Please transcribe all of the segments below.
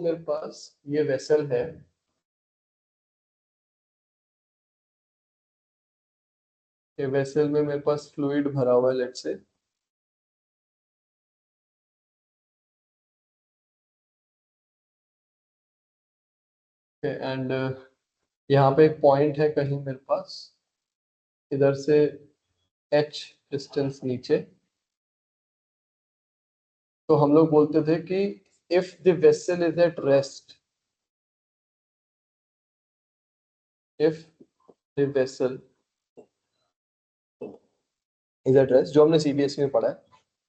मेरे पास ये वेसल है, ये वेसल में मेरे पास फ्लूइड भरा हुआ है, लेट्स से। एंड यहाँ पे एक पॉइंट है कहीं मेरे पास, इधर से h डिस्टेंस नीचे। तो हम लोग बोलते थे कि if the vessel is at rest, if the vessel is at rest, जो हमने सीबीएसई में पढ़ा है,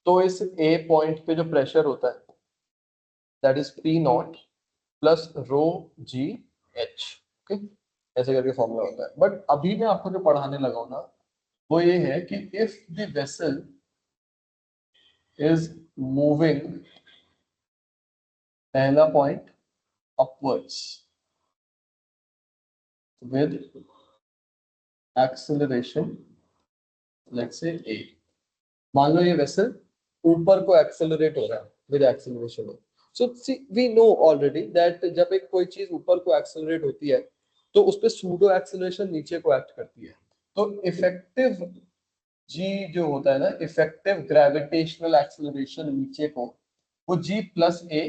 तो इस ए पॉइंट पे जो प्रेशर होता है that is P not plus rho g H. Okay, ऐसे करके फॉर्मूला होता है। बट अभी मैं आपको जो पढ़ाने लगा हूं ना, वो ये है कि if the vessel is moving, पहला point upwards with acceleration let's say a. मान लो ये वेसल ऊपर को एक्सेलरेट हो रहा है with acceleration. So we know already that जब एक कोई चीज ऊपर को एक्सेलरेट होती है तो उस पर सूडो एक्सेलरेशन नीचे को एक्ट करती है। तो इफेक्टिव जी जो होता है ना, इफेक्टिव ग्रेविटेशनल एक्सेलरेशन नीचे को, वो जी प्लस ए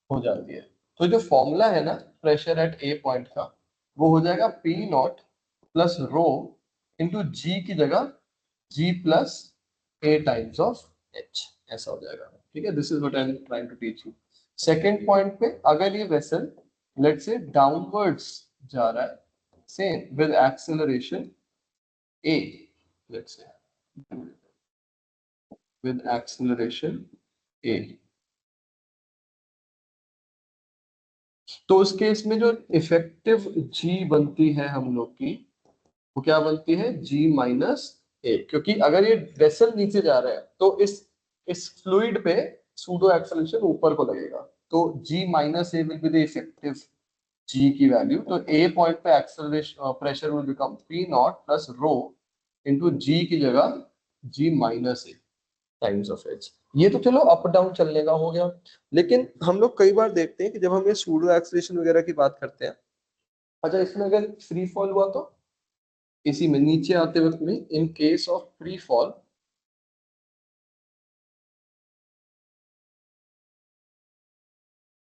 हो जाती है। तो जो फॉर्मूला है ना प्रेशर एट ए पॉइंट का, वो हो जाएगा P not plus rho into g की जगह g plus a times of h, ऐसा हो जाएगा। ठीक है, this is what I am trying to teach you. Second point पे अगर ये वेसल लेट्स से डाउनवर्ड्स जा रहा है, same with acceleration A, let's say with acceleration a, तो उस केस में जो इफेक्टिव g बनती है हम लोग की, वो क्या बनती है g माइनस ए। क्योंकि अगर ये वेसल नीचे जा रहा है तो इस फ्लूइड पे सूडो एक्सेलरेशन ऊपर को लगेगा, तो g minus A will be the effective g की वैल्यू। तो a पॉइंट पे acceleration pressure will become p not plus row into g की जगह g minus A times of H. ये तो चलो अप डाउन चलने का हो गया, लेकिन हम लोग कई बार देखते हैं कि जब हम ये सूडो एक्सेलरेशन वगैरह की बात करते हैं, अच्छा इसमें अगर फ्री फॉल हुआ तो इसी में नीचे आते वक्त में, in case of free fall,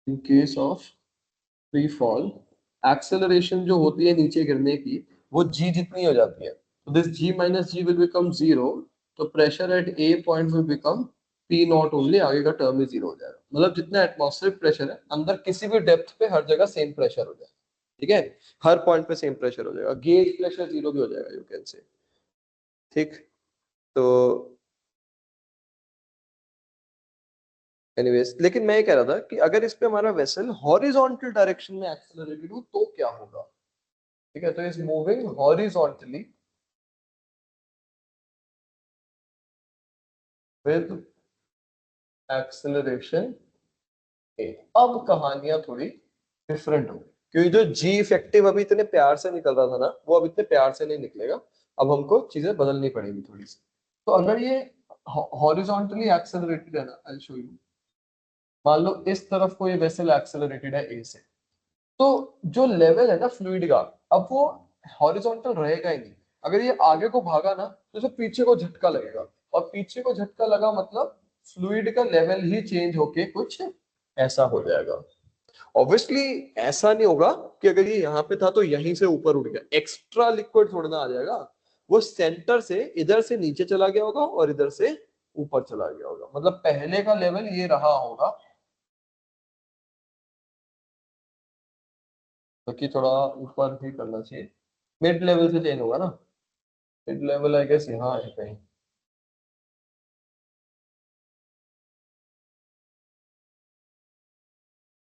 in case of free fall acceleration जो होती है नीचे गिरने की, वो जी जितनी हो जाती है, तो this g minus g will become zero. तो pressure at A point will become P not only, आगे का टर्म ही जीरो हो जाएगा। मतलब जितना एटमॉस्फेरिक प्रेशर है अंदर किसी भी डेप्थ पे हर जगह सेम प्रेशर हो जाएगा। ठीक है, हर पॉइंट पे सेम प्रेशर हो जाएगा, गेज प्रेशर जीरो भी हो जाएगा, यू कैन से। ठीक, तो एनीवेज, लेकिन मैं ये कह रहा था कि अगर इस पे हमारा वेसल हॉरिजॉन्टल डायरेक्शन में एक्सेलरेटेड हो तो क्या होगा। ठीक है, तो is moving horizontally with acceleration a. अब कहानियां थोड़ी डिफरेंट हो, क्योंकि जो जी इफेक्टिव अभी इतने प्यार से निकल रहा था ना, वो अब इतने प्यार से नहीं निकलेगा। अब हमको चीजें बदलनी पड़ेगी थोड़ी सी। तो अगर ये हॉरिजॉन्टली एक्सेलरेटेड है ना, आई शो यू। मान लो इस तरफ को ये वेसल एक्सेलरेटेड है ए से, तो जो लेवल है ना फ्लूइड का, अब वो हॉरिजॉन्टल रहेगा ही नहीं। अगर ये आगे को भागा ना तो इसे पीछे को झटका लगेगा, और पीछे को झटका लगा मतलब फ्लूइड का लेवल ही चेंज होके कुछ ऐसा हो जाएगा। ऑब्वियसली ऐसा नहीं होगा कि अगर ये यहाँ पे था तो यहीं से ऊपर उठ गया, एक्स्ट्रा लिक्विड छोड़ना आ जाएगा। वो सेंटर से इधर से नीचे चला गया होगा और इधर से ऊपर चला गया होगा, मतलब पहले का लेवल ये रहा होगा, तो कि थोड़ा ऊपर भी करना चाहिए। मिड लेवल से चेंज होगा ना, मिड लेवल आई गेस यहाँ है कहीं।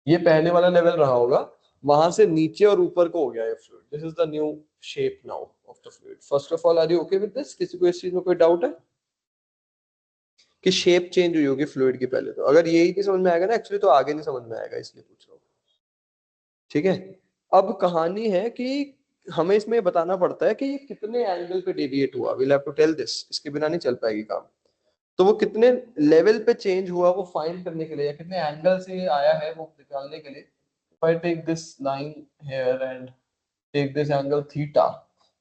ये पहले वाला लेवल रहा होगा, वहां से नीचे और ऊपर को हो गया ये fluid. This is the new shape now of the fluid. First of all, are you okay with this? किसी को इस चीज में कोई डाउट है कि शेप चेंज हुई होगी फ्लूइड की? पहले तो अगर यही नहीं समझ में आएगा ना एक्चुअली, तो आगे नहीं समझ में आएगा, इसलिए पूछ रहा हूँ। ठीक है, अब कहानी है कि हमें इसमें बताना पड़ता है कि ये कितने एंगल पे डेविएट हुआ। Will have to tell this, इसके बिना नहीं चल पाएगी काम। तो वो कितने लेवल पे चेंज हुआ वो फाइंड करने के लिए, या कितने एंगल से आया है वो निकालने के लिए, if I take this line here and take this angle theta,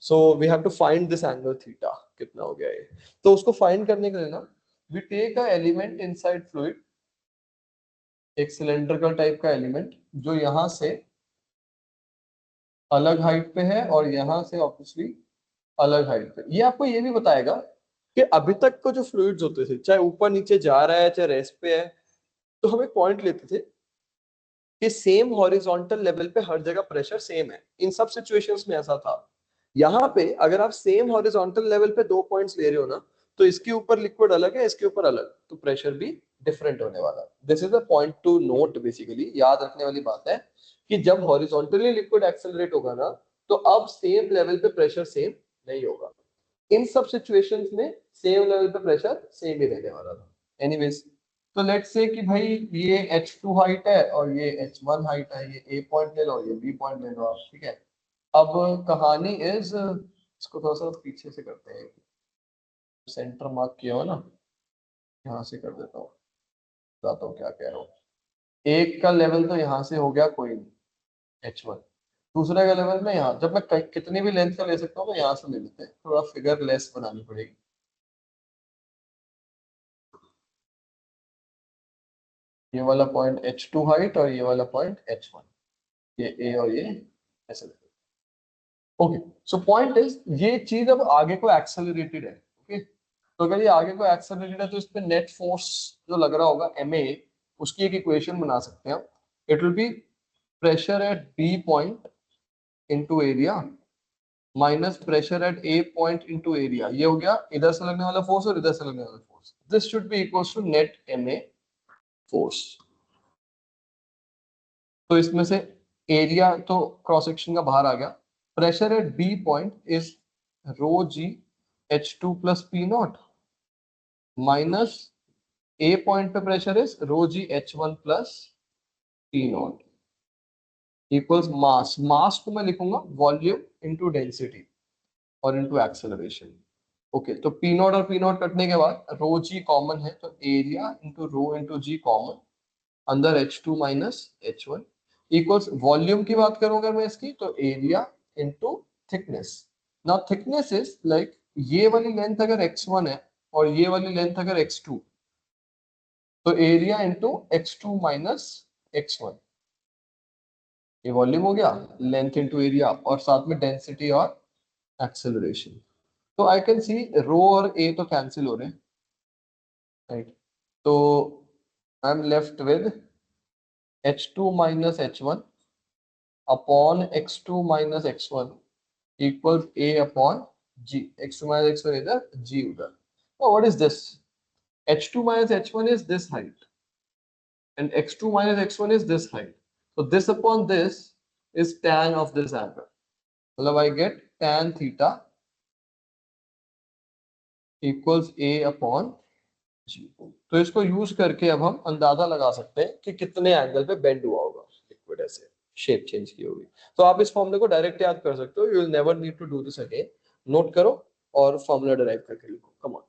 so we have to find this angle theta कितना हो गया ये। तो उसको फाइंड करने के लिए ना, we take a element inside fluid, एक सिलेंड्रिकल टाइप का एलिमेंट जो यहाँ से अलग हाइट पे है और यहाँ से ऑब्वियसली अलग हाइट पे। ये आपको ये भी बताएगा कि अभी तक को जो फ्लूइड्स होते थे, चाहे ऊपर नीचे जा रहा है चाहे रेस्ट पे है, तो हम एक पॉइंट लेते थे कि सेम हॉरिजॉन्टल लेवल पे हर जगह प्रेशर सेम है। इन सब सिचुएशंस में ऐसा था। यहाँ पे अगर आप सेम हॉरिजॉन्टल लेवल पे दो पॉइंट्स ले रहे हो ना, तो इसके ऊपर लिक्विड अलग है, इसके ऊपर अलग, तो प्रेशर भी डिफरेंट होने वाला। This is a point two note, basically याद रखने वाली बात है कि जब हॉरिजॉन्टली लिक्विड एक्सेलरेट होगा ना, तो अब सेम लेवल पे प्रेशर सेम नहीं होगा। इन सब सिचुएशंस में सेम लेवल पे प्रेशर सेम ही रहने वाला था। एनीवेज, तो लेट्स से कि भाई ये H2 हाइट है और ये H1 हाइट है, ये A पॉइंट ले लो, ये B पॉइंट ले लो आप, ठीक है। अब कहानी इज, इसको थोड़ा सा पीछे से करते हैं, सेंटर मार्क किया हो ना, यहाँ से कर देता हूँ, बताता हूँ क्या कह रहा हूँ। एक का लेवल तो यहाँ से हो गया कोई नहीं, H1। दूसरे का लेवल में यहाँ, जब मैं कितनी भी लेंथ का ले सकता हूँ, मैं यहाँ से ले लेते हैं, थोड़ा फिगर लेस बनानी पड़ेगी। ये वाला पॉइंट H2 हाइट और ये वाला पॉइंट H1, ये A और ये ऐसे। ओके, सो पॉइंट इज, ये चीज अब आगे को एक्सेलरेटेड है, ओके। तो अगर ये आगे को एक्सेलरेटेड है तो इस पे नेट फोर्स जो लग रहा होगा ma, उसकी एक इक्वेशन बना सकते हैं। It will be pressure at B point into area minus pressure at A point into area. ये हो गया इधर से लगने वाला फोर्स और इधर से लगने वाला force. This should be equals to net ma force. तो इसमें से एरिया तो क्रॉस सेक्शन का बाहर आ गया। Pressure at B point is rho g H2 plus P not minus A point पे pressure is rho g H1 plus P not equals mass. Mass को मैं लिखूंगा वॉल्यूम इंटू डेंसिटी और इंटू एक्सेलरेशन। ओके, तो P not और P not कटने के बाद रो जी कॉमन है, तो area into rho into g common, अंदर H2 minus H1 equals, volume की बात करूं अगर मैं इसकी, तो area into thickness. Now thickness is like, ये वाली लेंथ अगर x1 है और ये वाली लेंथ अगर x2, तो area into x2 minus x1। ये वॉल्यूम हो गया, लेंथ इनटू एरिया, और साथ में डेंसिटी और एक्सेलरेशन। तो आई कैन सी रो और ए तो कैंसिल हो रहे हैं, राइट। तो I M left with H2 minus H1 upon x2 minus x1 equals A upon G. X2 minus x1 इधर, G उधर। Oh, what is this? H2 minus H1 is this height, and X2 minus X1 is this height. So this upon this is tan of this angle. मतलब I get tan theta equals A upon G. तो इसको use करके अब हम अंदाजा लगा सकते हैं कि कितने एंगल पे बेंड हुआ होगा लिक्विड, ऐसे शेप चेंज की होगी। तो आप इस फॉर्मूले को डायरेक्ट याद कर सकते हो। You will never need to do this again. Note करो और फॉर्मूला डिराइव करके लिखो। Come on.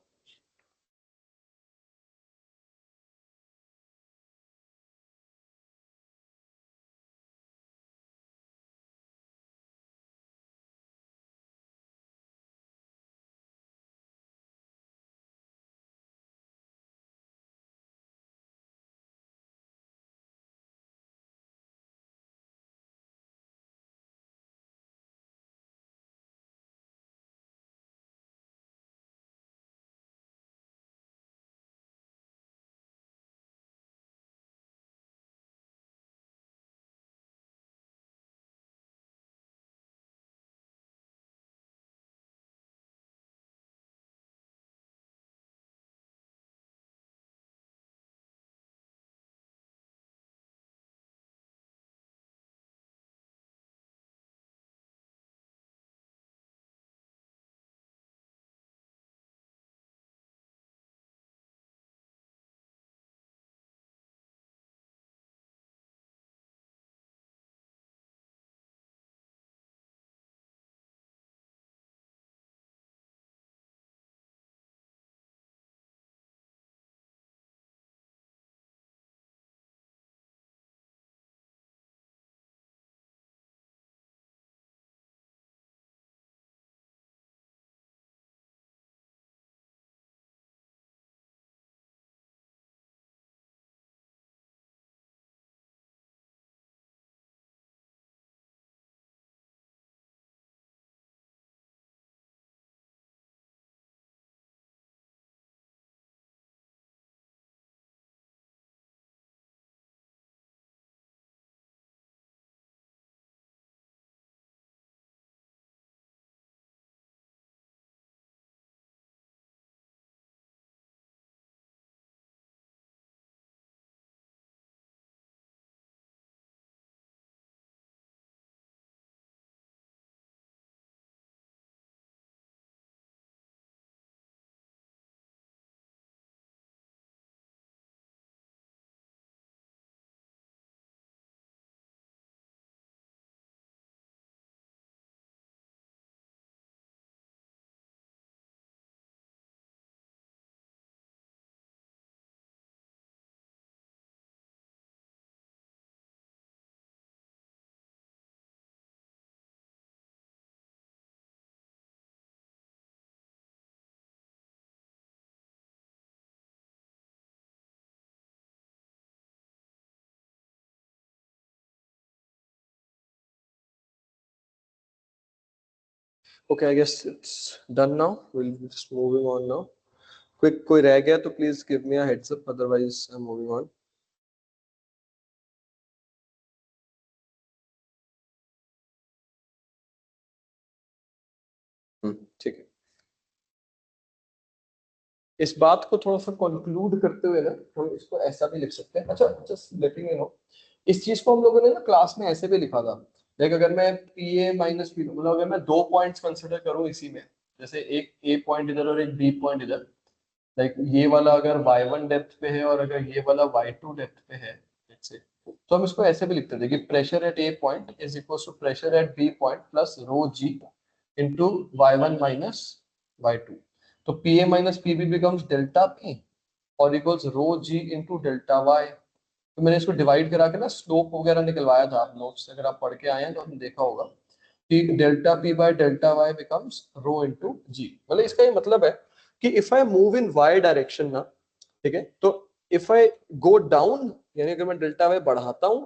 Okay, I guess it's done now. We'll be just moving on now. Quick, कोई रह गया तो please give me a heads up. Otherwise, I'm moving on. ठीक है. इस बात को थोड़ा सा कंक्लूड करते हुए ना हम इसको ऐसा भी लिख सकते हैं. अच्छा, जस्ट लेटिंग यू नो, इस चीज को हम लोगों ने ना क्लास में ऐसे भी लिखा था. लाइक अगर मैं पी ए माइनस पी, मतलब अगर मैं दो पॉइंट्स कंसिडर करूं इसी में, जैसे एक ए पॉइंट इधर और एक बी पॉइंट इधर, लाइक ये वाला अगर y1 डेप्थ पे है और अगर ये वाला y2 डेप्थ पे है, let's say, तो हम इसको ऐसे भी लिखते थे कि pressure at A point is equal to pressure at B point plus rho g into y1 minus y2. तो P A minus P B becomes delta P और equals rho g into delta y. तो मैंने इसको divide करा के ना slope वगैरह निकलवाया था. आप नोट्स अगर आप पढ़ के आए हैं तो हमने देखा होगा कि delta P by delta Y becomes rho into g. मतलब इसका ये मतलब है कि if I move in Y direction ना, ठीक है, तो इफ आई गो डाउन, यानी अगर मैं डेल्टा वाई बढ़ाता हूं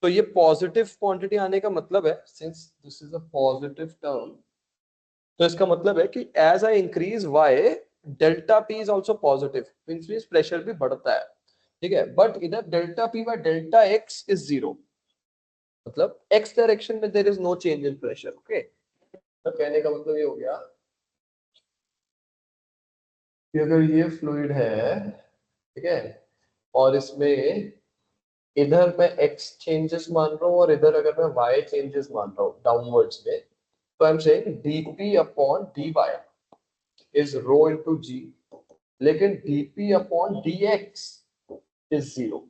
तो ये पॉजिटिव क्वांटिटी आने का मतलब है, since this is a positive term, तो इसका मतलब है कि as I increase y, delta P is also positive, means pressure भी बढ़ता है. ठीक है, बट इधर delta P by delta x is zero, मतलब एक्स डायरेक्शन में there is no change in pressure. Okay, तो कहने का मतलब ये हो गया कि अगर ये फ्लूइड है, ठीक है, और इसमें इधर मैं x चेंजेस मान रहा हूँ और इधर अगर मैं y चेंजेस मान रहा हूँ डाउनवर्ड्स में, तो I am saying dp upon dy is rho into g, लेकिन dp upon dx is zero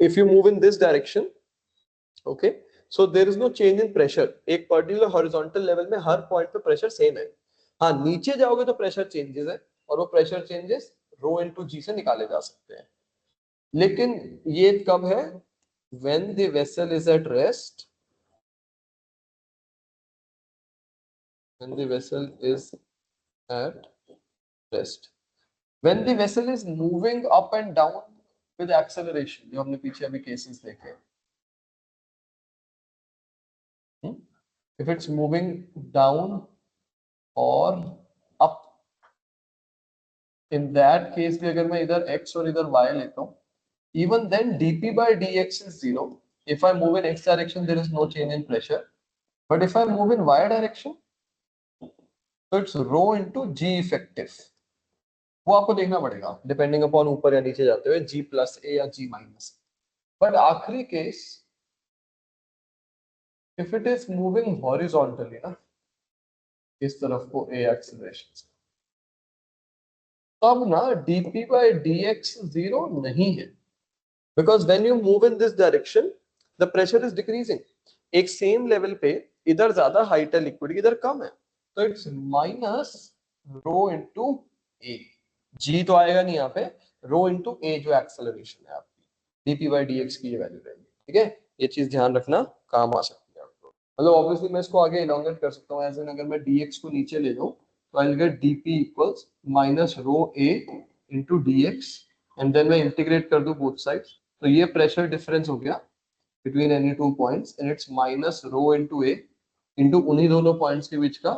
if you move in this direction. Okay, so there is no change in pressure. एक particular horizontal level में हर point पे pressure same है. हाँ, नीचे जाओगे तो प्रेशर चेंजेस है और वो प्रेशर चेंजेस रो इनटू जी से निकाले जा सकते हैं. लेकिन ये कब है? when the vessel is at rest, when the vessel is at rest, when the vessel is moving up and down with acceleration, जो हमने पीछे अभी केसेस देखे. if it's moving down or up, in that case भी अगर मैं इधर x और इधर y लेता हूँ, even then dp by dx is zero. if I move in x direction there is no change in pressure, but if I move in y direction, so it's rho into g effective. वो आपको देखना पड़ेगा depending upon ऊपर या नीचे जाते हुए जी plus ए या जी माइनस. बट आखिरी case, if it is moving horizontally ना, इस तरफ को ए एक्सेलरेशन से, तब ना dp by dx जीरो नहीं है, because when you move in this direction the pressure is decreasing. एक सेम लेवल पे इधर ज्यादा हाइट है लिक्विड की, इधर कम है, तो इट्स माइनस रो इनटू ए. जी तो आएगा नहीं यहाँ पे, रो इनटू ए जो एक्सेलरेशन है आपकी, dp by dx की ये वैल्यू रहेगी. ठीक है, ये चीज ध्यान रखना, काम आ सकती है आपको. मतलब ऑब्वियसली मैं इसको आगे इलोंगेट कर सकता हूँ, ऐसे अगर मैं dx को नीचे ले जाऊँ तो I will get dp equals minus rho a into dx, and then मैं इंटीग्रेट कर दूं बोथ साइड्स, तो ये प्रेशर डिफरेंस हो गया between any two points and it's minus rho into a into उन्हीं दोनों पॉइंट्स के बीच का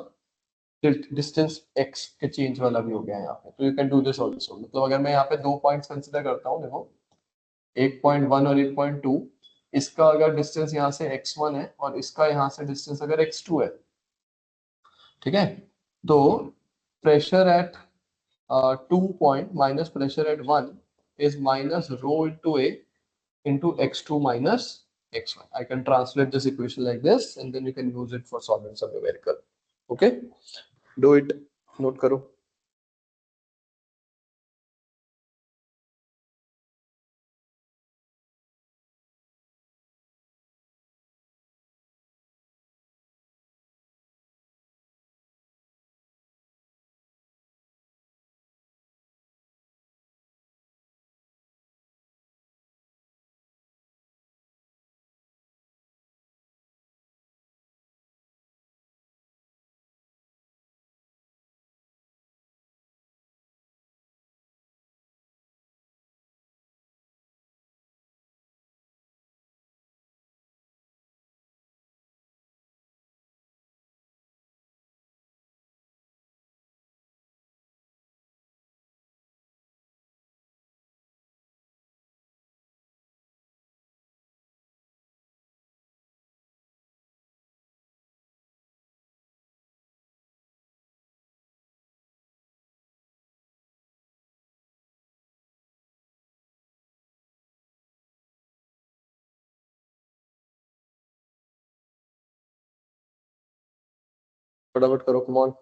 डिस्टेंस x के चेंज वाला भी हो गया यहाँ पे. तो you can do this also. मतलब अगर मैं यहाँ पे दो पॉइंट्स कंसिडर करता हूँ, देखो 1.1 और 8.2, इसका अगर डिस्टेंस यहाँ से x1 है और इसका यहाँ से डिस्टेंस अगर x2 है, ठीक है, तो pressure eight 2 point minus pressure at 1 is minus rho into a into x2 minus x1. I can translate this equation like this and then you can use it for solving some numerical. Okay, do it, note करो. फटाफट करो, कम on.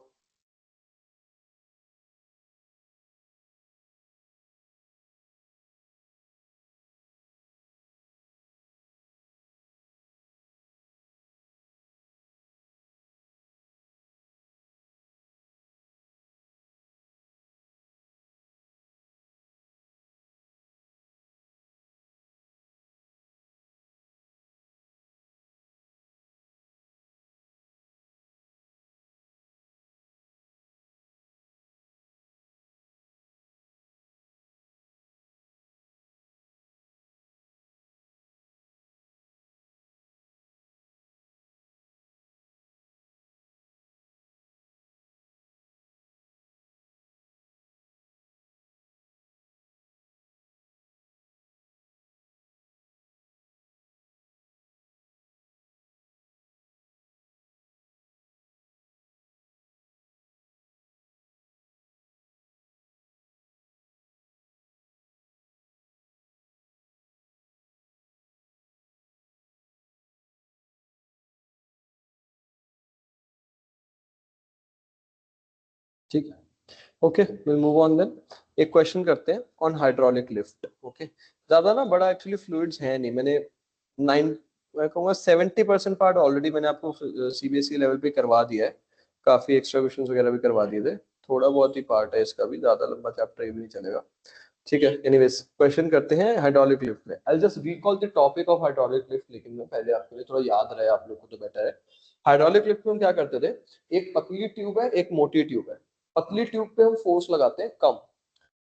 ठीक है, okay, will move on then. एक question करते हैं on hydraulic lift. Okay, ज्यादा ना बड़ा एक्चुअली फ्लूइड्स है नहीं, मैंने 9, मैं कहूँगा 70% पार्ट ऑलरेडी मैंने आपको सीबीएसई लेवल पे करवा दिया है, काफी एक्स्ट्रा क्वेश्चंस वगैरह भी करवा दिए थे, थोड़ा बहुत ही पार्ट है इसका भी, ज्यादा लंबा चैप्टर ये भी नहीं चलेगा। ठीक है, एनीवेज क्वेश्चन करते हैं हाइड्रोलिक लिफ्ट में। I just recall the topic of hydraulic lift, लेकिन मैं पहले आपके लिए थोड़ा याद रहे आप लोग को तो बेटर है। हाइड्रोलिक लिफ्ट में हम क्या करते थे, एक पतली ट्यूब है, एक मोटी ट्यूब है। पतली ट्यूब पे हम फोर्स लगाते हैं कम,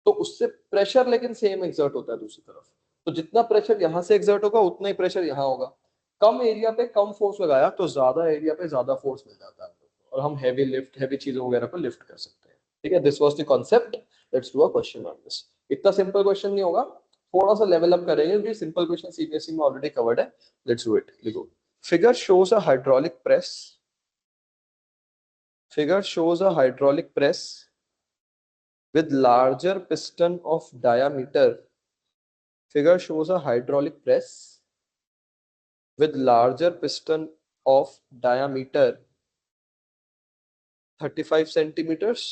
तो उससे प्रेशर लेकिन सेम एक्सर्ट होता है दूसरी तरफ। तो जितना प्रेशर यहाँ से एक्सर्ट होगा उतना ही प्रेशर यहाँ होगा। कम एरिया पे कम फोर्स लगाया तो ज्यादा एरिया पे ज्यादा फोर्स मिल जाता है हम लोग को, और हम हैवी लिफ्ट, हैवी चीजों वगैरह को लिफ्ट कर सकते हैं। ठीक है, this was the concept. Let's do a question on this. इतना सिंपल क्वेश्चन नहीं होगा, थोड़ा सा लेवल अप करेंगे क्योंकि सिंपल क्वेश्चन सीबीएसई में ऑलरेडी कवर्ड है। लेट्स डू इट, लिखो। Figure shows a hydraulic press, figure shows a hydraulic press with larger piston of diameter. Figure shows a hydraulic press with larger piston of diameter 35 centimeters,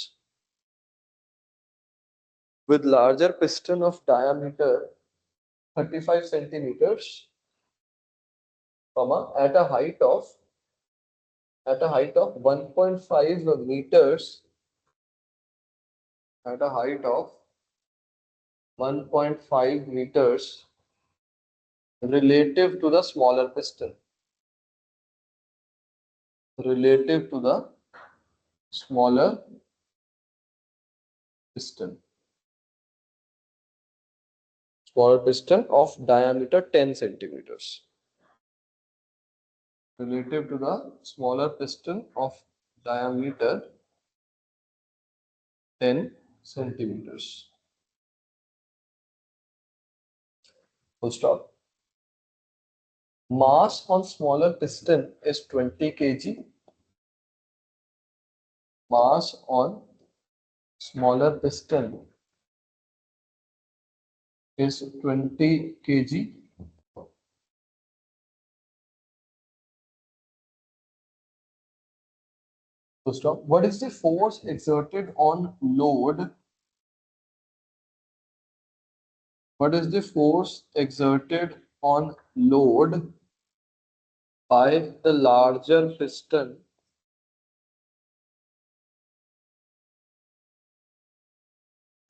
with larger piston of diameter 35 centimeters, comma, at a height of 1.5 meters, at a height of 1.5 meters relative to the smaller piston, relative to the smaller piston, smaller piston of diameter 10 centimeters, relative to the smaller piston of diameter 10 centimeters. Full stop. Mass on smaller piston is 20 kg. Mass on smaller piston is 20 kg. Full stop. What is the force exerted on load? What is the force exerted on load by the larger piston?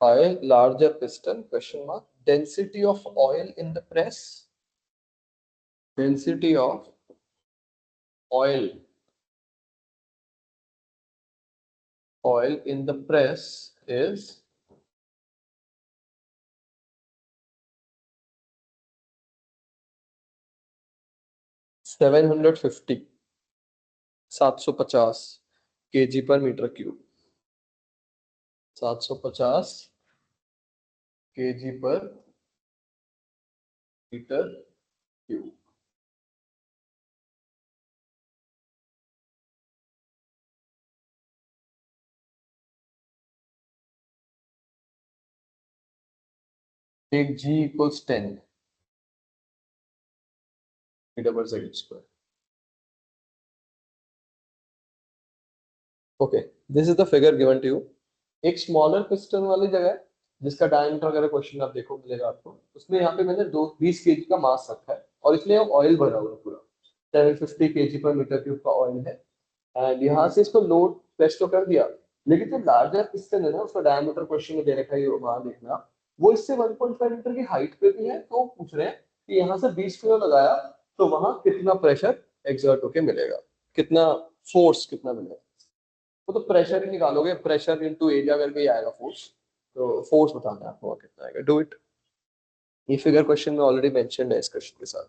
By larger piston, question mark. Density of oil in the press. Density of oil in the press is 750, 750 kg per meter cube, 750 kg per meter cube. Take G equals 10 meter per second square. Okay, this is the figure given to you. एक smaller piston वाली जगह है, जिसका diameter अगर question आप देखो मिलेगा आपको, उसमें यहाँ पे मैंने 20 केजी का मास रखा है और इसमें अब ऑयल भरा हुआ है पूरा 750 केजी पर मीटर क्यूब का ऑयल है। एंड यहाँ से इसको लोड प्रेस तो कर दिया, लेकिन जो लार्जर पिस्टन है ना, उसका डायमीटर क्वेश्चन में दे रखा है, ये वहां देखना, वो इससे 1.5 मीटर की हाइट पे भी है। तो वो पूछ रहे हैं कि यहाँ से 20 किलो लगाया तो वहां कितना प्रेशर एक्सर्ट होके मिलेगा, कितना फोर्स कितना मिलेगा। वो तो प्रेशर ही निकालोगे, प्रेशर इनटू एरिया करके ही आएगा फोर्स। तो फोर्स बताना है आपको कितना आएगा, डू इट। ये फिगर क्वेश्चन में ऑलरेडी मेंशन्ड है इस क्वेश्चन के साथ।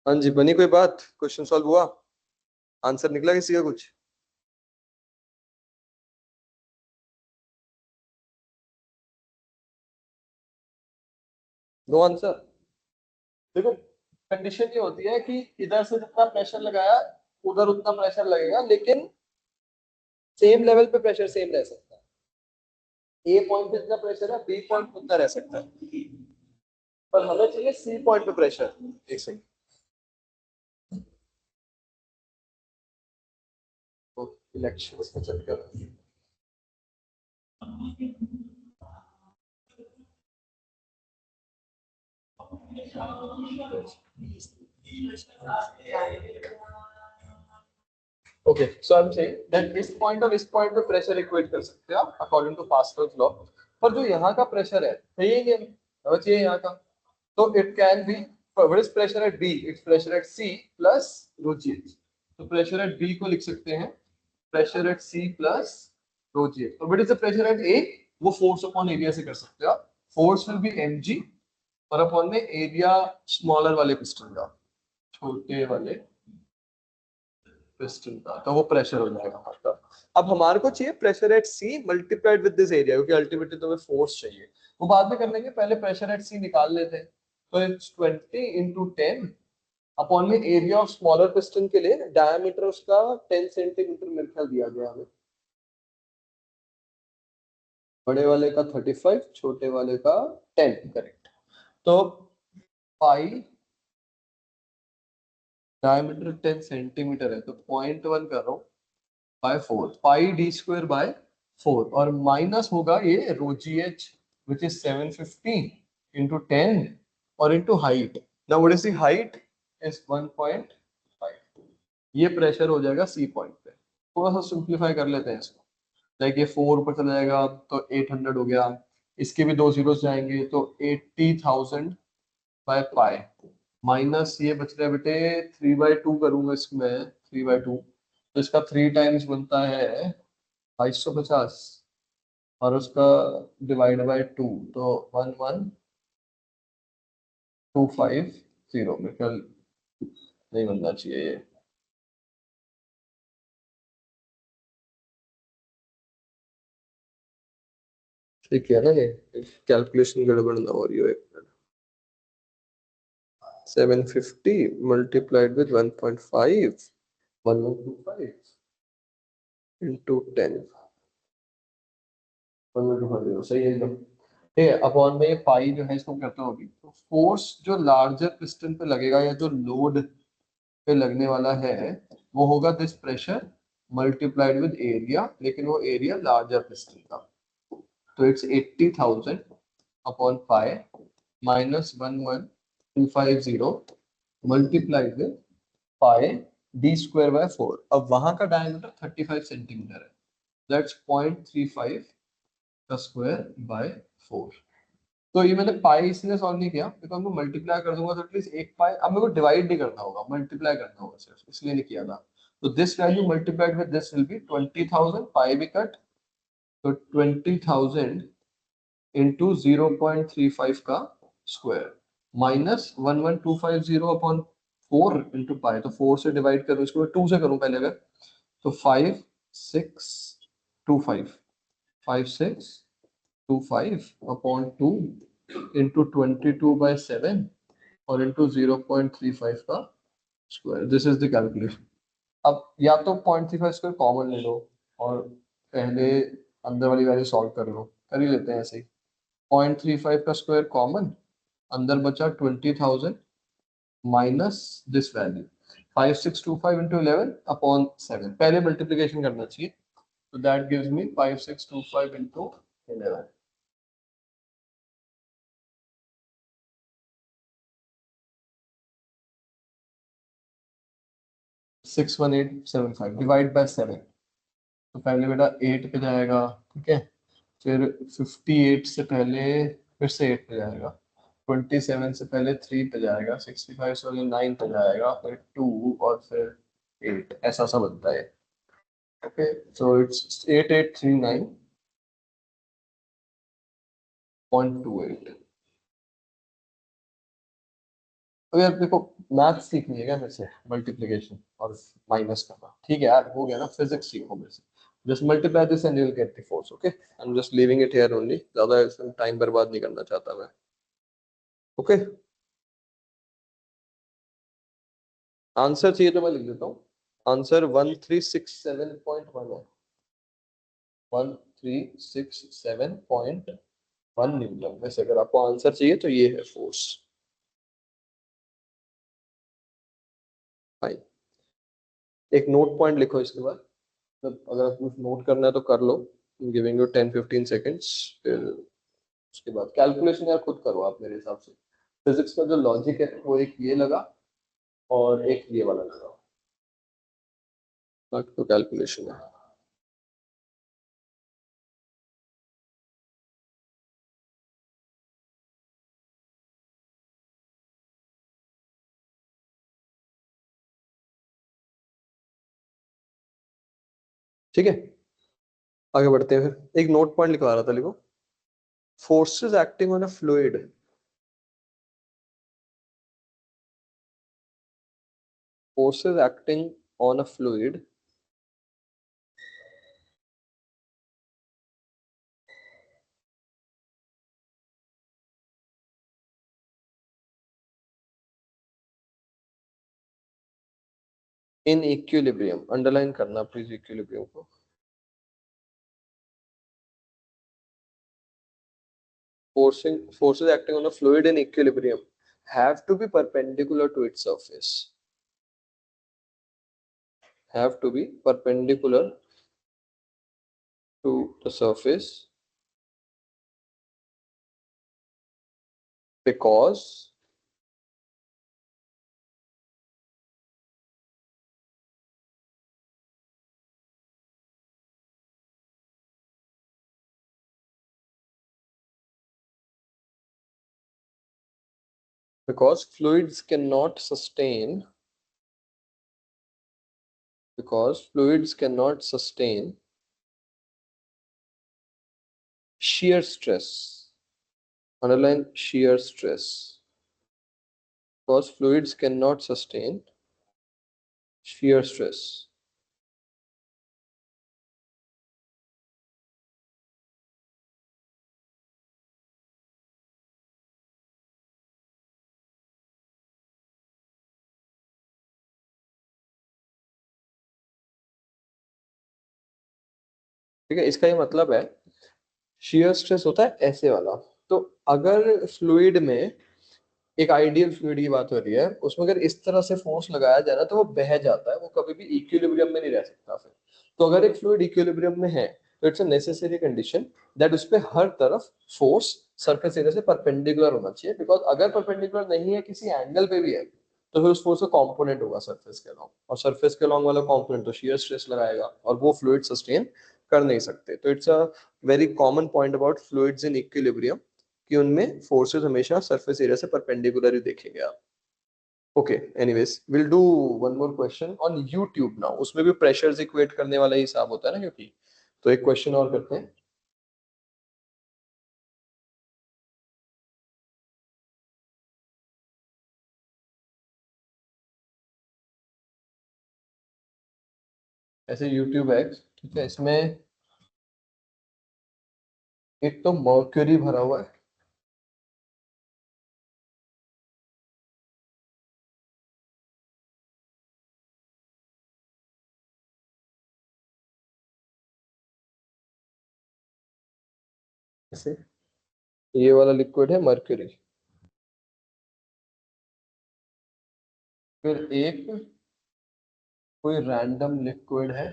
हाँ जी, बनी कोई बात? क्वेश्चन सॉल्व हुआ? आंसर निकला किसी का कुछ? No answer. देखो, कंडीशन ये होती है कि इधर से जितना प्रेशर लगाया उधर उतना प्रेशर लगेगा, लेकिन सेम लेवल पे प्रेशर सेम रह सकता है। ए पॉइंट पे जितना प्रेशर है बी पॉइंट पे उतना रह सकता है, पर हमें चाहिए सी पॉइंट पे प्रेशर। एक सेकंड, तो इलेक्शन का चक्कर। Okay, so I am saying that इस पॉइंट और इस पॉइंट पे प्रेशर इक्वेट कर सकते हैं आप अकॉर्डिंग टू पास्कल्स लॉ। पर जो यहाँ का प्रेशर है ये नहीं हमें चाहिए यहाँ का। तो it can be, what is pressure at B? It's pressure at C plus rho g h. तो प्रेशर एट बी को लिख सकते हैं pressure at C plus rho g h. और what is the pressure at A? वो force upon area से कर सकते हो आप। Force will be m g और अपॉन में एरिया स्मॉलर वाले पिस्टन का, छोटे वाले पिस्टन का, तो वो प्रेशर हो जाएगा आपका। अब हमारे को चाहिए pressure at C multiplied with this area, क्योंकि अल्टीमेटली तो हमें फोर्स चाहिए। वो बाद में कर लेंगे, पहले प्रेशर एट सी निकाल लेते हैं। तो इट्स 20 इंटू 10 अपॉन में एरिया ऑफ स्मॉलर पिस्टन के लिए डायमीटर उसका 10 सेंटीमीटर मेरे ख्याल दिया गया हमें। बड़े वाले का 35, छोटे वाले का 10, करेक्ट। तो पाई, डायमीटर 10 सेंटीमीटर है तो 0.1 कर रहा हूँ by 4, pi d square by 4, और माइनस होगा ये rho g h which is 750 into 10 और into height. Now what is the height? Is 1.5। ये प्रेशर हो जाएगा सी पॉइंट पे। थोड़ा सा सिंप्लीफाई कर लेते हैं इसको। लाइक ये 4 ऊपर चला जाएगा तो 800 हो गया, इसके भी दो जीरोस जाएंगे तो 80,000 बाय पाई, माइनस ये बच रहा है बेटे 3/2 करूंगा इसमें, 3/2। तो इसका 3 टाइम्स बनता है 2250, और उसका डिवाइड बाय 2 तो 11250 में कल नहीं बनना चाहिए ये। ठीक है ना, ये कैलकुलेशन गड़बड़ ना हो रही हो। 750 मल्टीप्लाइड विद 1.5, 1125 इंटू 10, 1125 सही है एकदम। ठीक है, अपॉन में ये पाई जो है इसको करते होगी, तो फोर्स जो लार्जर पिस्टन पे लगेगा या जो लोड पे लगने वाला है वो होगा this pressure multiplied with area, लेकिन वो एरिया लार्जर पिस्टन का। तो it's 80,000 upon pi minus 11250 multiplied with pi d square by 4। अब वहां का डायमीटर 35 सेंटीमीटर है, दैट्स 0.35 का स्क्वायर बाय 4। तो ये मैंने पाई इसलिए सॉल्व नहीं किया बिकॉज मैं मल्टीप्लाई कर दूंगा तो एटलीस्ट एक पाई, अब मेरे को डिवाइड नहीं करना होगा, मल्टीप्लाई करना होगा सिर्फ, इसलिए नहीं किया था। तो this value multiplied with this will be 20,000, पाई भी कट, तो 20,000 इंटू 0.35 का square minus 11250 upon 4 into pi, तो 4 से डिवाइड करूँ इसको, 2 से करूँ पहले अगर, तो 5625, 5625 अपॉन 2 इंटू 22/7 और इंटू 0.35 का square, this is the calculation. अब या तो 0.35 स्क्वायर कॉमन ले लो और पहले अंदर वाली वैल्यू सॉल्व कर लो, कर ही लेते हैं ऐसे ही। 0.35 का स्क्वायर कॉमन, अंदर बचा 20,000 minus this value 5625 into 11 upon 7, पहले मल्टीप्लीकेशन करना चाहिए, तो that gives me 5625 into 11, 61875 divide by 7। तो पहले बेटा 8 पे जाएगा, ठीक है, फिर 58 से पहले फिर से 8 पे जाएगा, 27 से पहले 3 पे जाएगा, 65 से पहले 9 पे जाएगा, फिर 2 और फिर 8, ऐसा सा बनता है। Okay, so it's 8839.28। तो यार देखो, मैथ सीखनी है क्या मेरे से, मल्टीप्लिकेशन और माइनस करना, ठीक है यार, हो गया ना, फिजिक्स सीखो मेरे से। Just multiply this and you will get the force, okay, I am just leaving it here only, ज्यादा इसमें टाइम बर्बाद नहीं करना चाहता मैं। ओके, आंसर चाहिए तो मैं लिख देता हूँ। आंसर 1367.1 है, 1367.1 न्यूटन में से अगर आपको आंसर चाहिए तो ये है फोर्स। फाइन, एक नोट पॉइंट लिखो इसके बाद, मतलब अगर आपको कुछ नोट करना है तो कर लो, गिविंग यू 10-15 सेकेंड्स। फिर उसके बाद कैलकुलेशन यार खुद करो आप मेरे हिसाब से। फिजिक्स का जो लॉजिक है वो एक ये लगा और एक ये वाला लगा, बाकी तो कैलकुलेशन है। ठीक है, आगे बढ़ते हैं, फिर एक नोट पॉइंट लिखवा रहा था, लिखो। Forces acting on a fluid, forces acting on a fluid in equilibrium, underline करना प्लीज इक्विलिब्रियम को। Forces acting on a fluid in equilibrium have to be perpendicular to its surface, have to be perpendicular to the surface, because fluids cannot sustain, because fluids cannot sustain shear stress, underline shear stress, because fluids cannot sustain shear stress। ठीक है, इसका ये मतलब है, shear stress होता है ऐसे वाला। तो अगर फ्लूइड में, एक आइडियल फ्लूइड की बात हो रही है, उसमें अगर इस तरह से फोर्स लगाया जाए ना तो वो बह जाता है, वो कभी भी इक्विलिब्रियम में नहीं रह सकता फिर। तो अगर एक फ्लूइड इक्विलिब्रियम में है तो it's a necessary condition that उस पे हर तरफ फोर्स सरफेस एरिया से परपेंडिकुलर होना चाहिए, बिकॉज अगर परपेंडिकुलर नहीं है, किसी एंगल पे भी है, तो फिर उस फोर्स का कंपोनेंट होगा सरफेस के अलॉन्ग, और सरफेस के अलॉन्ग वाला कंपोनेंट तो शियर स्ट्रेस लगाएगा, और वो फ्लूइड सस्टेन कर नहीं सकते। तो it's a very common point about fluids in equilibrium, कि उनमें फोर्सेस हमेशा सरफेस एरिया से परपेंडिकुलर ही देखेंगे आप। Okay, anyways will do one more question on YouTube now, उसमें भी प्रेशर्स इक्वेट करने वाला ही हिसाब होता है ना, क्योंकि तो एक क्वेश्चन और करते हैं। ऐसे यूट्यूब है, ठीक है, इसमें एक तो मर्क्यूरी भरा हुआ है, ऐसे ये वाला लिक्विड है मर्क्यूरी। फिर एक कोई रैंडम लिक्विड है,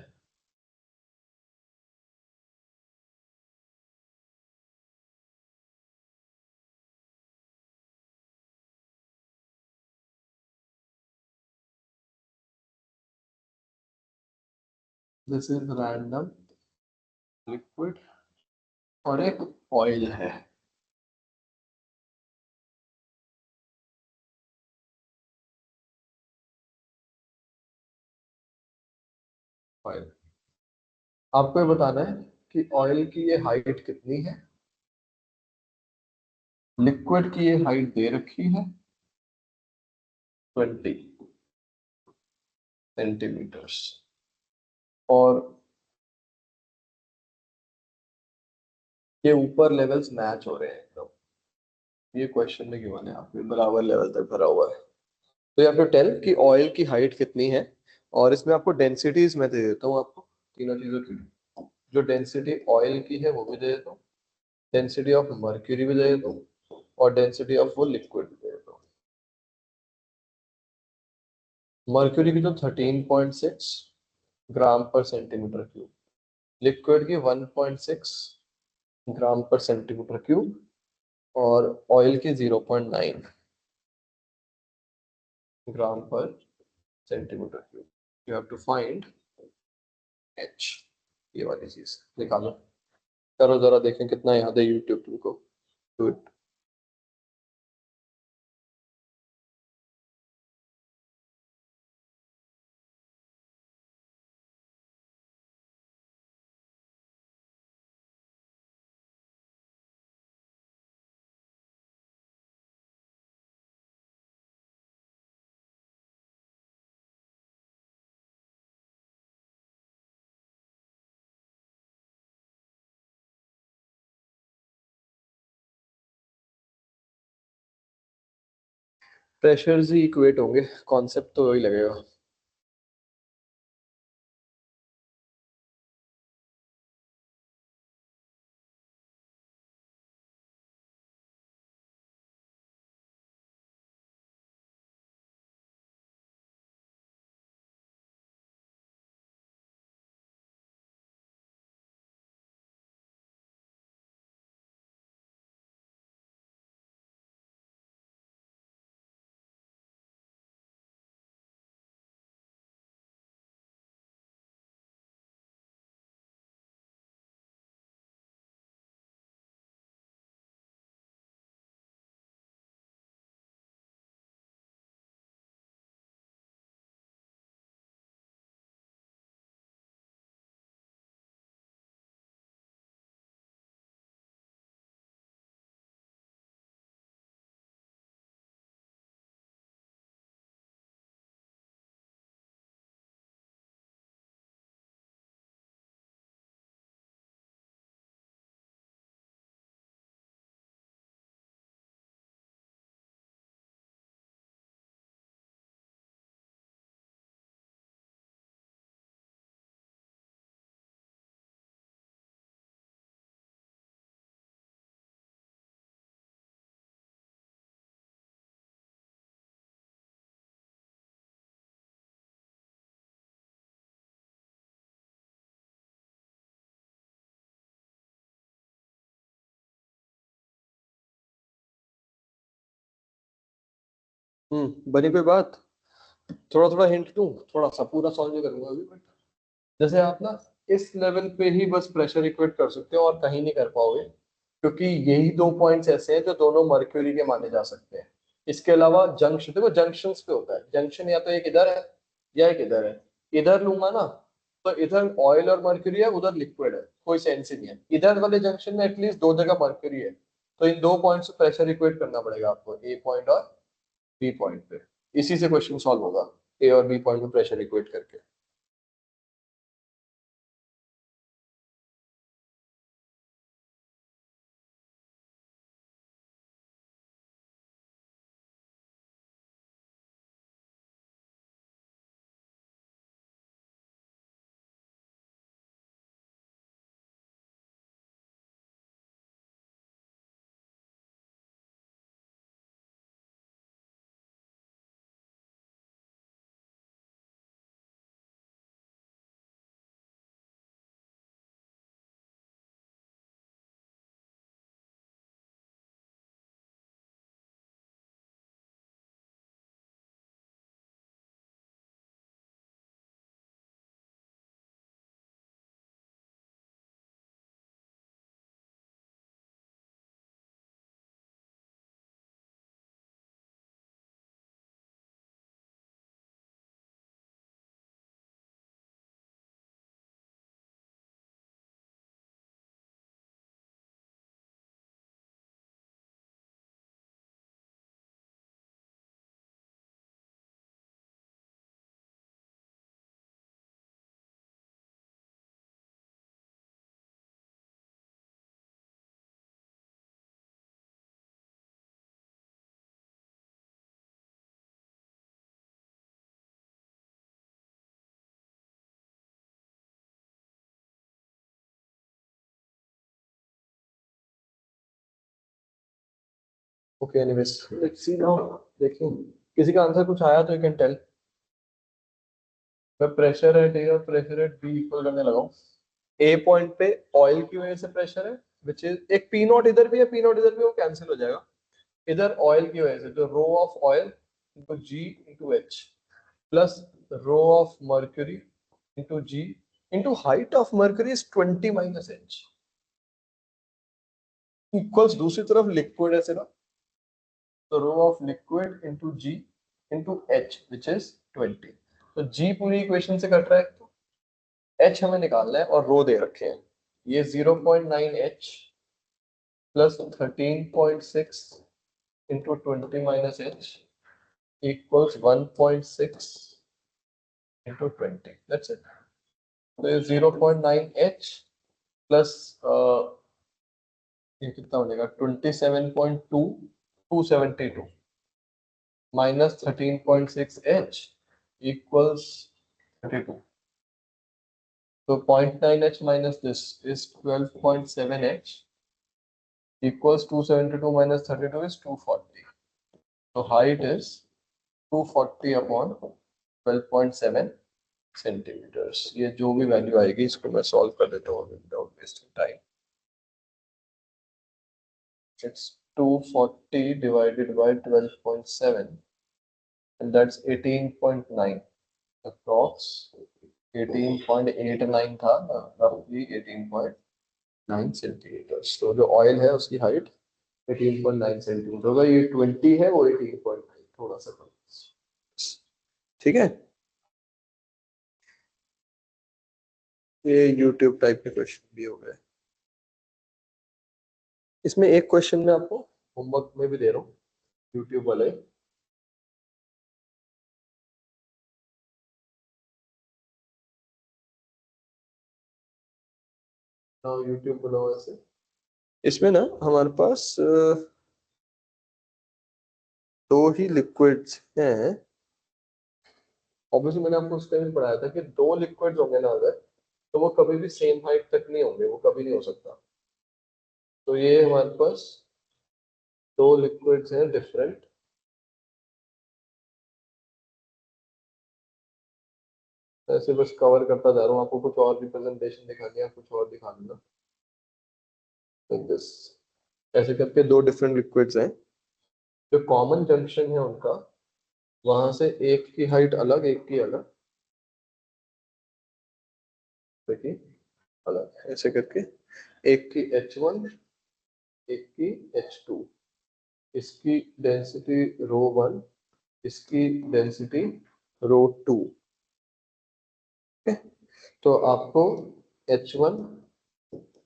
दिस इज रैंडम लिक्विड, और एक ऑयल है। ऑयल, आपको ये बताना है कि ऑयल की ये हाइट कितनी है, लिक्विड की ये हाइट दे रखी है, 20 सेंटीमीटर्स। और ये ऊपर लेवल्स मैच हो रहे हैं एकदम। ये क्वेश्चन में गिवन है, आपके बराबर लेवल तक भरा हुआ है। तो यू हैव टू टेल कि ऑयल की हाइट कितनी है, और इसमें आपको डेंसिटीज मैं दे देता हूँ आपको तीनों चीजों की। जो डेंसिटी ऑयल की है वो भी दे देता हूँ, डेंसिटी ऑफ मर्क्यूरी भी दे देता हूँ, और डेंसिटी ऑफ वो लिक्विड भी दे देता हूँ। मर्क्यूरी की तो 13.6 ग्राम पर सेंटीमीटर क्यूब, लिक्विड की 1.6 ग्राम पर सेंटीमीटर क्यूब, और ऑयल की 0.9 ग्राम पर centimetre cube. You have to find h, ये वाली चीज निकालो। करो जरा, देखें कितना याद है यूट्यूब तुमको। गुड। प्रेशर्स ही इक्वेट होंगे, कॉन्सेप्ट तो वही लगेगा। बनी कोई बात? थोड़ा थोड़ा हिंट दूं, थोड़ा सा पूरा सॉल्व नहीं करूंगा अभी, बट जैसे आप ना इस लेवल पे ही बस प्रेशर इक्वेट कर सकते हो और कहीं नहीं कर पाओगे, क्योंकि यही दो पॉइंट्स ऐसे हैं जो दोनों मर्क्यूरी के माने जा सकते हैं। इसके अलावा जंक्शन, देखो जंक्शंस पे होता है, जंक्शन या तो एक इधर है या एक इधर है। इधर लूंगा ना तो इधर ऑयल और मर्क्यूरी है, उधर लिक्विड है, कोई सेंस ही नहीं है। इधर वाले जंक्शन में एटलीस्ट दो जगह मर्क्यूरी है, तो इन दो पॉइंट्स पे प्रेशर इक्वेट करना पड़ेगा आपको, ए पॉइंट और बी पॉइंट पे। इसी से क्वेश्चन सॉल्व होगा, ए और बी पॉइंट पे प्रेशर इक्वेट करके। Okay anyways let's see now. देखिए किसी का आंसर कुछ आया तो यू कैन टेल। मैं प्रेशर एट ए और प्रेशर एट बी इक्वल करने लगा हूँ। ए पॉइंट पे ऑयल की वजह से प्रेशर है विच इज एक पी नॉट इधर भी है, पी नॉट इधर भी, वो कैंसिल हो जाएगा। इधर ऑयल की वजह से तो rho of oil into g into h plus rho of mercury into g into height of mercury is 20 minus h equals दूसरी तरफ लिक्विड है सिर्फ, तो rho of liquid into g into h which is 20। तो जी पूरी equation से cut रहा है, तो एच हमें निकालना है और रो दे रखे हैं। ये 0.9 H plus 13.6 into 20 minus H equals 1.6 into 20. That's it. So ये 0.9 H plus ये कितना हो जाएगा 27.2 minus 13.6 H equals 32. So 0.9 H minus this is 12.7 H equals 272 minus 32 is 240. So height is 240 upon 12.7 centimetres. ये जो भी वैल्यू आएगी इसको मैं सॉल्व कर देता हूँ without wasting time. It's 240 divided by 12.7 and that's 18.9 approx 18.89 था, roughly 18.9 सेंटीमीटर्स। तो जो ऑयल है उसकी हाइट 18.9 सेंटीमीटर होगा, ये 20 है वो 18.9 थोड़ा सा कम। ठीक है, ये यूट्यूब टाइप के क्वेश्चन भी हो गए। इसमें एक क्वेश्चन मैं आपको होमवर्क में भी दे रहा हूँ यूट्यूब वाले। हाँ यूट्यूब बनाओ ऐसे। इसमें ना हमारे पास दो ही लिक्विड्स हैं। ऑब्वियसली मैंने आपको उस टाइम पढ़ाया था कि दो लिक्विड्स होंगे ना अगर, तो वो कभी भी सेम हाइट तक नहीं होंगे, वो कभी नहीं हो सकता। तो ये हमारे पास दो लिक्विड्स हैं डिफरेंट। ऐसे बस कवर करता जा रहा हूँ, आपको कुछ और रिप्रेजेंटेशन दिखानी है कुछ और दिखा दूंगा। दिस ऐसे करके दो डिफरेंट लिक्विड्स हैं, जो कॉमन जंक्शन है उनका वहां से एक की हाइट अलग एक की अलग, देखिए अलग ऐसे करके, एक की H1 एक की H2, इसकी डेंसिटी रो 1 इसकी डेंसिटी रो 2। तो आपको H1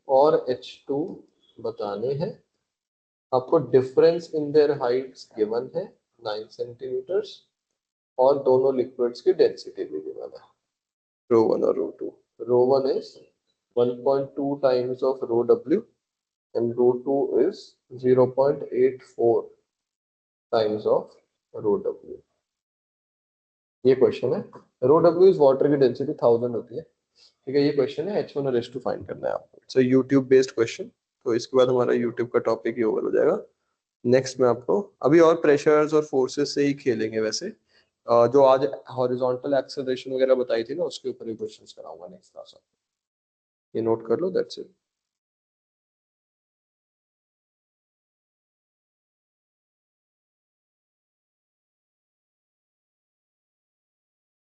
और H2 बताने हैं, आपको difference in their Heights given है 9 सेंटीमीटर्स और दोनों लिक्विड्स की डेंसिटी भी गिवन है रो 1 और rho 2। Rho 1 is 1.2 times of rho W and rho 2 is 0.84 times of rho W। ये क्वेश्चन है। रो W इज वाटर की डेंसिटी 1000 होती है, ठीक है। ये क्वेश्चन है H1 और H2 फाइंड करना है आपको। It's a YouTube based question, तो इसके बाद हमारा यूट्यूब का टॉपिक ही ओवर हो जाएगा। नेक्स्ट में आपको अभी और प्रेशर्स और फोर्सेस से ही खेलेंगे वैसे। जो आज हॉरिजॉन्टल एक्सेलरेशन वगैरह बताई थी ना उसके ऊपर ही क्वेश्चंस कराऊंगा नेक्स्ट क्लास में। ये नोट कर लो, दैट्स इट।